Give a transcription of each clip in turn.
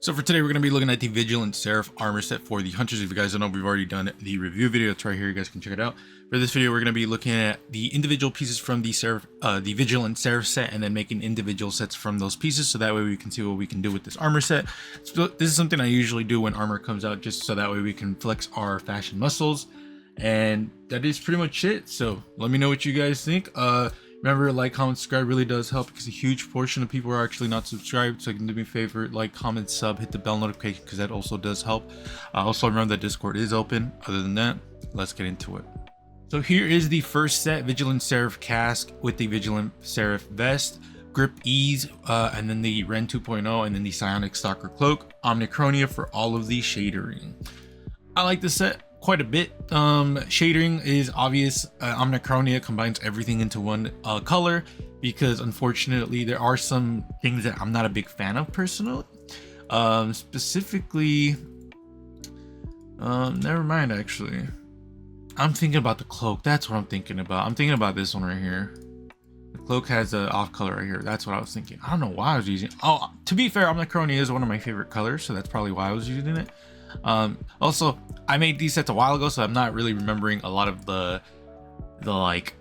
So for today, we're going to be looking at the Vigilant Seraph armor set for the Hunters. If you guys don't know, we've already done the review video. It's right here. You guys can check it out. For this video, we're going to be looking at the individual pieces from the Vigilant Seraph set and then making individual sets from those pieces. So that way we can see what we can do with this armor set. So this is something I usually do when armor comes out, just so that way we can flex our fashion muscles. And that is pretty much it. So let me know what you guys think. Remember, like, comment, subscribe really does help because a huge portion of people are actually not subscribed. So you can do me a favor, like, comment, sub, hit the bell notification because that also does help. Also remember that Discord is open. Other than that, let's get into it. So here is the first set, Vigilant Seraph Casque with the Vigilant Seraph Vest, Grip Ease, and then the Ren 2.0, and then the Psionic Stalker Cloak, Omnicronia for all of the shadering. I like this set quite a bit. Shadering is obvious. Omnicronia combines everything into one color because unfortunately there are some things that I'm not a big fan of personally. Specifically, never mind actually. I'm thinking about the cloak. That's what I'm thinking about. I'm thinking about this one right here. The cloak has a off color right here. That's what I was thinking. I don't know why I was using. Oh, to be fair, Omnicronia is one of my favorite colors, so that's probably why I was using it. Also, I made these sets a while ago, so I'm not really remembering a lot of the like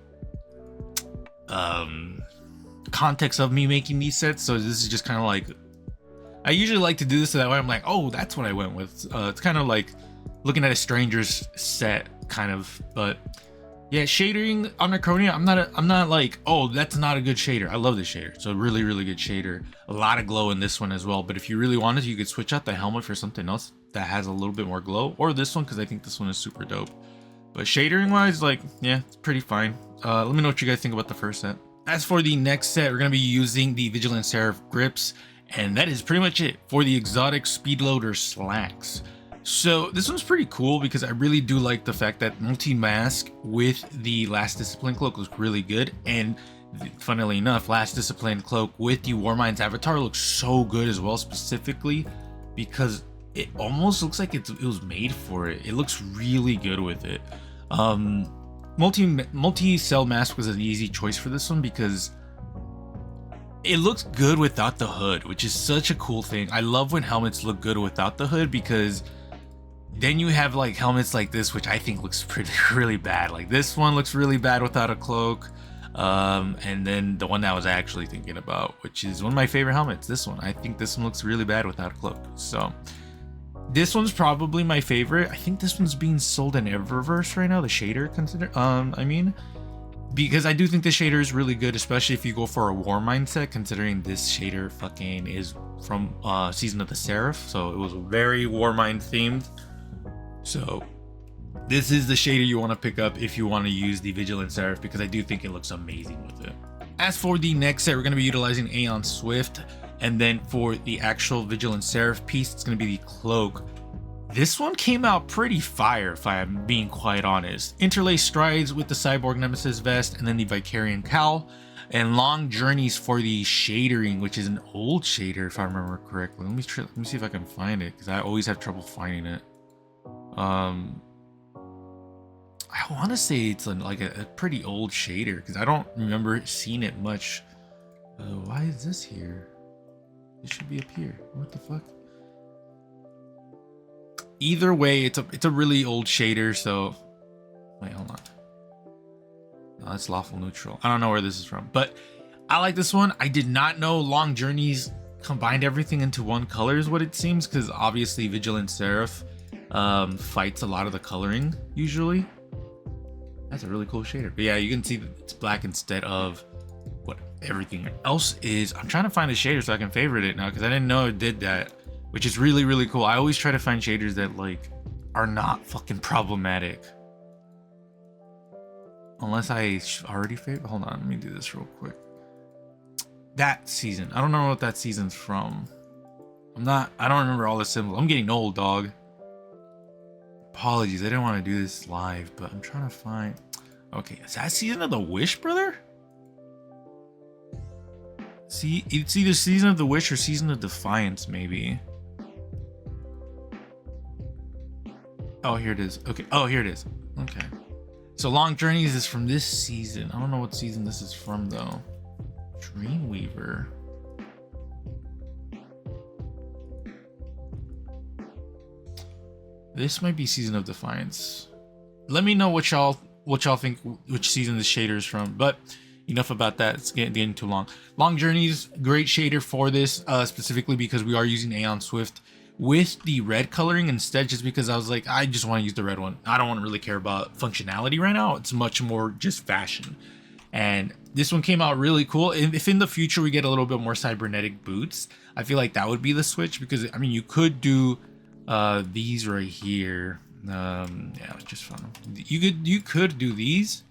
context of me making these sets. So this is just kind of like, I usually like to do this so that way I'm like, oh, that's what I went with. It's kind of like looking at a stranger's set kind of. But yeah, shadering on Omnicronia, I'm not like, oh, that's not a good shader. I love this shader. So really good shader. A lot of glow in this one as well. But if you really wanted to, you could switch out the helmet for something else that has a little bit more glow, or this one, because I think this one is super dope. But shadering wise, like, yeah, it's pretty fine. Let me know what you guys think about the first set. As for the next set, we're going to be using the Vigilant Seraph grips, and that is pretty much it for the exotic speedloader slacks. So this one's pretty cool because I really do like the fact that multi-mask with the Last Discipline cloak looks really good, and funnily enough, Last Discipline cloak with the Warmind's avatar looks so good as well, specifically because it almost looks like it was made for it. It looks really good with it. Multi-cell mask was an easy choice for this one because it looks good without the hood, which is such a cool thing. I love when helmets look good without the hood because then you have like helmets like this, which I think looks really bad. Like this one looks really bad without a cloak. And then the one that I was actually thinking about, which is one of my favorite helmets, this one. I think this one looks really bad without a cloak. So this one's probably my favorite. I think this one's being sold in Eververse right now, the shader because I do think the shader is really good, especially if you go for a war mindset, considering this shader fucking is from Season of the Seraph, so it was very Warmind themed. So this is the shader you want to pick up if you want to use the Vigilant Seraph, because I do think it looks amazing with it. As for the next set, we're going to be utilizing Aeon Swift, and then for the actual Vigilant Seraph piece, it's going to be the cloak. This one came out pretty fire, if I'm being quite honest. Interlaced strides with the Cyborg Nemesis vest, and then the Vicarian cowl, and long journeys for the shadering, which is an old shader if I remember correctly. Let me see if I can find it, because I always have trouble finding it. I want to say it's like a pretty old shader because I don't remember seeing it much. Why is this here? It should be up here. What the fuck? Either way, it's a really old shader. So wait, hold on. No, that's lawful neutral. I don't know where this is from, but I like this one. I did not know Long Journeys combined everything into one color is what it seems, because obviously Vigilant Seraph fights a lot of the coloring usually. That's a really cool shader. But yeah, you can see that it's black instead of what everything else is. I'm trying to find a shader so I can favorite it now, because I didn't know it did that, which is really cool. I always try to find shaders that like are not fucking problematic, unless I already favorite. Hold on, let me do this real quick. That season, I don't know what that season's from. I don't remember all the symbols. I'm getting old, dog. Apologies, I didn't want to do this live, but I'm trying to find. Okay, is that Season of the Wish, brother? See, it's either Season of the Wish or Season of Defiance, maybe. Oh, here it is. Okay. Oh, here it is. Okay. So Long Journeys is from this season. I don't know what season this is from though. Dreamweaver. This might be Season of Defiance. Let me know what y'all think, which season the shader is from. But enough about that. It's getting too long. Long Journeys, great shader for this, specifically because we are using Aeon Swift with the red coloring instead, just because I was like, I just want to use the red one. I don't want to really care about functionality right now. It's much more just fashion. And this one came out really cool. If in the future we get a little bit more cybernetic boots, I feel like that would be the switch, because I mean, you could do these right here. Yeah, it's just fun. You could do these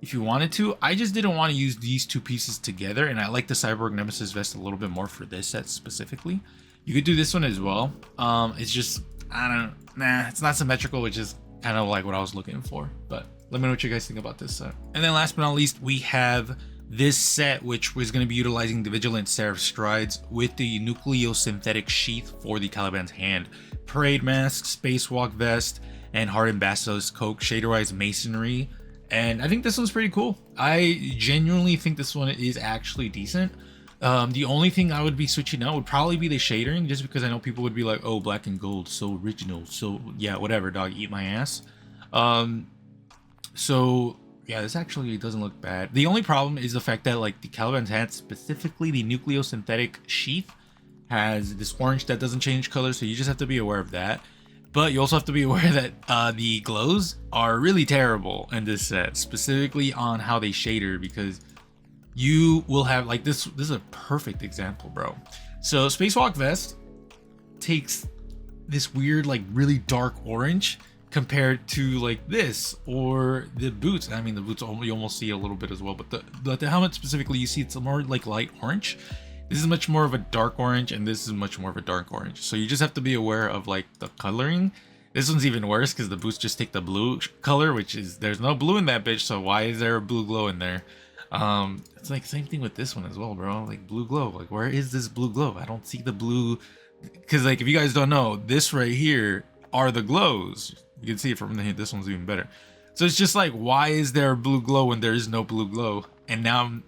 if you wanted to. I just didn't want to use these two pieces together, and I like the Cyborg Nemesis vest a little bit more for this set specifically. You could do this one as well. It's just, it's not symmetrical, which is kind of like what I was looking for. But let me know what you guys think about this set. And then last but not least, we have this set, which was going to be utilizing the Vigilant Seraph strides with the nucleosynthetic sheath for the Taliban's hand, parade mask, spacewalk vest, and hardened basilisk coke, shader-wise masonry. And I think this one's pretty cool. I genuinely think this one is actually decent. The only thing I would be switching out would probably be the shadering, just because I know people would be like, oh, black and gold, so original. So yeah, whatever, dog, eat my ass. So yeah, this actually doesn't look bad. The only problem is the fact that like the Caliban's hat, specifically the nucleosynthetic sheath, has this orange that doesn't change color, so you just have to be aware of that. But you also have to be aware that the glows are really terrible in this set, specifically on how they shader, because you will have like this is a perfect example, bro. So Spacewalk vest takes this weird, like really dark orange compared to like this, or the boots. I mean, the boots you almost see a little bit as well, but the helmet specifically, you see it's more like light orange. This is much more of a dark orange, and this is much more of a dark orange. So you just have to be aware of like the coloring. This one's even worse because the boots just take the blue color, which is, there's no blue in that bitch, so why is there a blue glow in there? It's like same thing with this one as well, bro. Like blue glow, like where is this blue glow? I don't see the blue, because like if you guys don't know, this right here are the glows. You can see it from the, this one's even better. So it's just like, why is there a blue glow when there is no blue glow? And now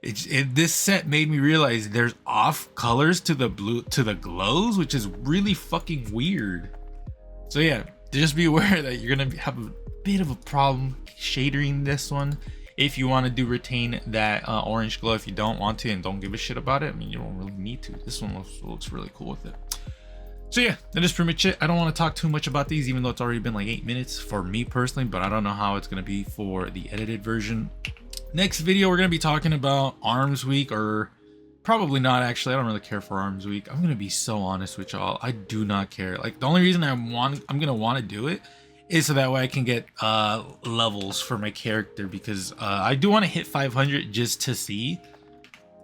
this set made me realize there's off colors to the blue, to the glows, which is really fucking weird. So yeah, just be aware that you're gonna have a bit of a problem shading this one. If you want to do retain that orange glow, if you don't want to and don't give a shit about it, I mean, you don't really need to. This one looks really cool with it. So yeah, that is pretty much it. I don't want to talk too much about these, even though it's already been like 8 minutes for me personally, but I don't know how it's going to be for the edited version. Next video, we're going to be talking about Arms Week, or probably not actually. I don't really care for Arms Week. I'm going to be so honest with y'all. I do not care. Like the only reason I'm going to want to do it is so that way I can get levels for my character, because I do want to hit 500 just to see.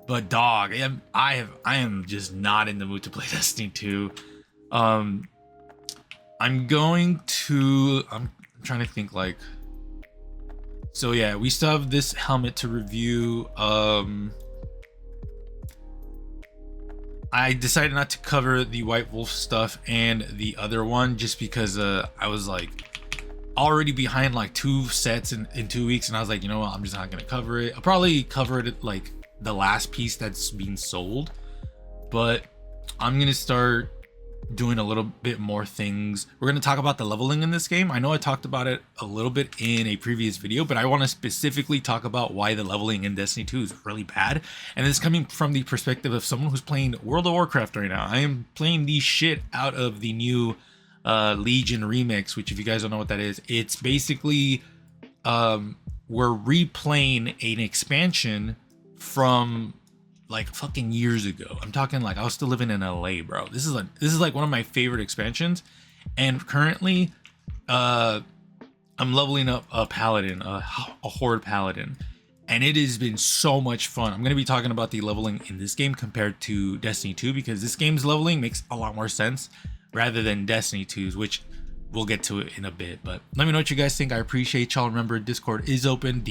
But dog, I am just not in the mood to play Destiny 2. I'm trying to think like, so yeah, we still have this helmet to review. I decided not to cover the White Wolf stuff and the other one just because I was like already behind like 2 sets in 2 weeks, and I was like, you know what, I'm just not gonna cover it. I'll probably cover it like the last piece that's being sold, but I'm gonna start doing a little bit more things. We're going to talk about the leveling in this game. I know I talked about it a little bit in a previous video, but I want to specifically talk about why the leveling in Destiny 2 is really bad. And it's coming from the perspective of someone who's playing World of Warcraft right now. I am playing the shit out of the new Legion remix, which if you guys don't know what that is, it's basically we're replaying an expansion from like fucking years ago. I'm talking like I was still living in LA, bro. This is like one of my favorite expansions, and currently I'm leveling up a paladin, a horde paladin, and it has been so much fun. I'm going to be talking about the leveling in this game compared to Destiny 2, because this game's leveling makes a lot more sense rather than Destiny 2's, which we'll get to it in a bit. But let me know what you guys think. I appreciate y'all. Remember, Discord is open.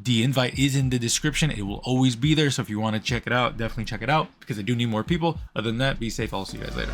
The invite is in the description. It will always be there. So if you want to check it out, definitely check it out, because I do need more people. Other than that, be safe. I'll see you guys later.